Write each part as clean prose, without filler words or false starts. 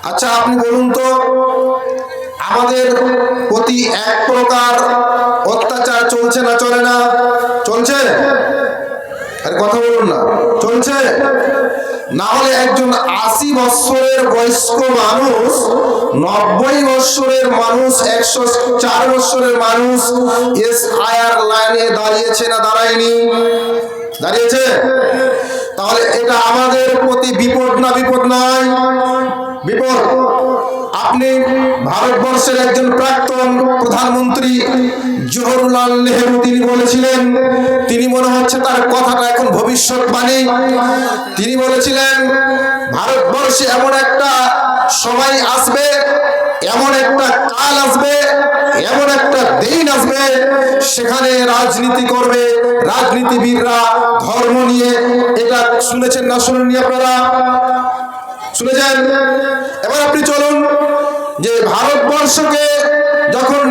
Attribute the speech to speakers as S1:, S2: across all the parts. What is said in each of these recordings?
S1: আচ্ছা আপনি বলুন তো, আমাদের প্রতি এক প্রকার অত্যাচার চলছে না চলে না? চলছে? আরে কথা বলুন না, চলছে? না হলে একজন ৮০ বৎসরের বয়স্ক মানুষ, ৯০ বৎসরের মানুষ, ১০৪ বৎসরের মানুষ SIR লাইনে দাঁড়িয়েছে না দাঁড়ায়নি? দাঁড়িয়েছে। তাহলে এটা আমাদের প্রতি বিপদ না বিপদ নয়? বিপদ। আপনি ভারতবর্ষের একজন প্রাক্তন প্রধানমন্ত্রী জওহরলাল নেহেরু তিনি বলেছিলেন, তিনি মনে হচ্ছে তার কথাটা এখন ভবিষ্যৎবাণী, তিনি বলেছিলেন ভারতবর্ষে এমন একটা সময় আসবে, এমন একটা কাল আসবে, এমন একটা দিন আসবে, সেখানে রাজনীতি করবে রাজনীতিবিদরা ধর্ম নিয়ে। এটা শুনেছেন না শুনেননি আপনারা? শুনেছেন? এবার আপনি চলুন, যে ভারতবর্ষকে যখন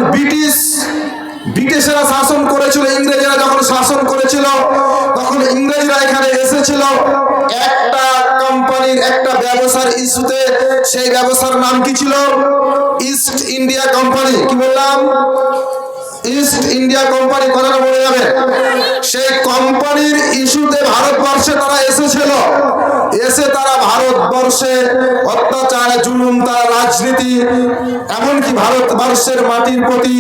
S1: ব্রিটিশরা শাসন করেছিল, ইংরেজরা যখন শাসন করেছিল, তখন ইংরেজরা এখানে এসেছিল একটা কোম্পানির একটা ব্যবসার ইস্যুতে। সেই ব্যবসার নাম কি ছিল? East India company. কি বললাম? ইস্ট ইন্ডিয়া কোম্পানি, কথাটা বলে যাবে। সেই কোম্পানির ইস্যুতে ভারতবর্ষে তারা এসেছিল, এসে তারা ভারতবর্ষে অত্যাচার, জুলুম, তারা রাজনীতি, এমনকি ভারতবর্ষের মাটির প্রতি,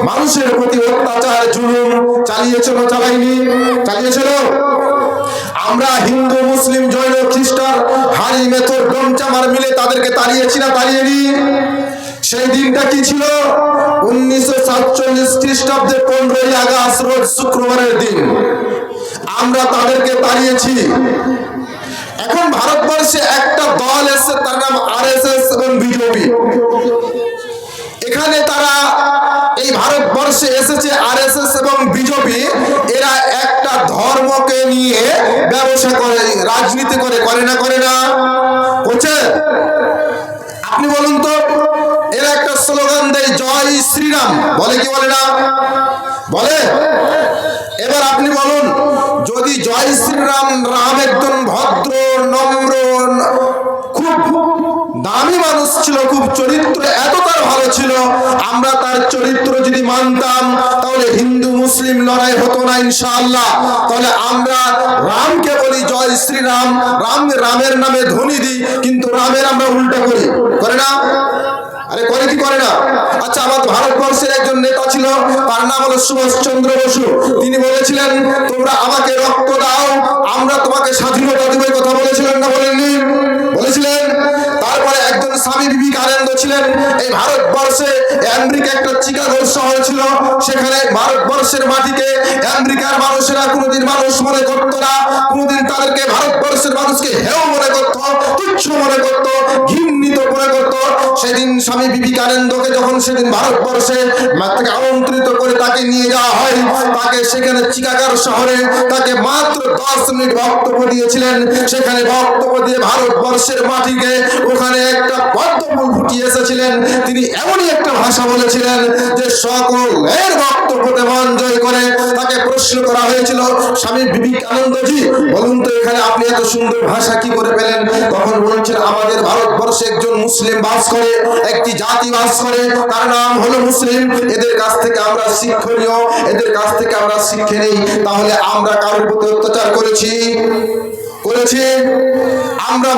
S1: মানুষের প্রতি অত্যাচার, জুলুম চালিয়েছিল, চালাইনি? চালিয়েছিল। আমরা হিন্দু, মুসলিম, জৈন, খ্রিস্টান, হারি, মেথর, ডোমচামার মিলে তাদেরকে তাড়িয়েছি না তাড়িয়েনি? সেই দিনটা কি ছিল? 1947 খ্রিস্টাব্দে 15ই আগস্ট রোজ শুক্রবারের দিন আমরা তাদেরকে তাড়িয়েছি। এখন ভারতবর্ষে একটা দল এসে, তার নাম RSS এবং বিজেপি। এখানে তারা এই ভারতবর্ষে এসেছে RSS এবং বিজেপি, এরা একটা ধর্মকে নিয়ে ব্যবসা করে, রাজনীতি করে, করে না করে না? করছে? আপনি বলুন তো, এরা একটা স্লোগান দেয় জয় শ্রীরাম, বলে কি বলে না? বলে। এবার আপনি বলুন, যদি জয় শ্রীরাম, রাম একজন ভদ্র, নম্র, খুব দামি মানুষ ছিল, খুব চরিত্র এত তার ভালো ছিল, আমরা তার চরিত্র যদি মানতাম, তাহলে হিন্দু মুসলিম লড়াই হতো না ইনশাআল্লাহ। তাহলে আমরা রামকে বলি জয় শ্রীরাম, রামের নামে ধ্বনি দিই, কিন্তু রামের আমরা উল্টা করি, করে না? আরে করে কি করে না? আচ্ছা, আমাদের ভারতবর্ষের একজন নেতা ছিল, তার নাম হলো সুভাষচন্দ্র বসু। তিনি বলেছিলেন তোমরা আমাকে রক্ত দাও, আমরা তোমাকে স্বাধীনতা দেব। কথা বলেছিলেন না বলেননি? বলেছিলেন। তারপরে একজন স্বামী বিবেকানন্দ ছিলেন। এই ভারতবর্ষে আমেরিকা একটা চিকাগো শহর ছিল, সেখানে ভারতবর্ষের মাটিকে আমেরিকার মানুষেরা কোনোদিন মানুষ মনে করতো না, কোনোদিন তাদেরকে ভারতবর্ষের মানুষকে হেয় মনে করতো, তুচ্ছ মনে করতো, ঘৃণিত মনে করতো। সেদিন স্বামী বিবেকানন্দকে যখন সেদিন ভারতবর্ষে তাকে আমন্ত্রিত করে তাকে নিয়ে যাওয়া হয়, তাকে সেখানে চিকাগো শহরে তাকে মাত্র 10 মিনিট বক্তব্য দিয়েছিলেন। সেখানে বক্তব্য দিয়ে ভারতবর্ষের মাটিকে ওখানে একটা বক্তব্য ফুটিয়ে এসেছিলেন। তিনি এমনই একটা ভাষা বলেছিলেন যে সকলের বক্তব্যতে মন জয় করে। তাকে প্রশ্ন করা হয়েছিল, স্বামী বিবেকানন্দজি বলুন তো এখানে আপনি এত সুন্দর ভাষা কি করে পেলেন? তখন বলেছেন আমাদের ভারতবর্ষে একজন মুসলিম বাস করে, একটি জাতি বাস করে, তার নাম হলো মুসলিম। এদের কাছ থেকে আমরা শিক্ষণীয়, এদের কাছ থেকে আমরা শিক্ষে নেই। তাহলে আমরা কারোর প্রতি অত্যাচার করেছি? আমরা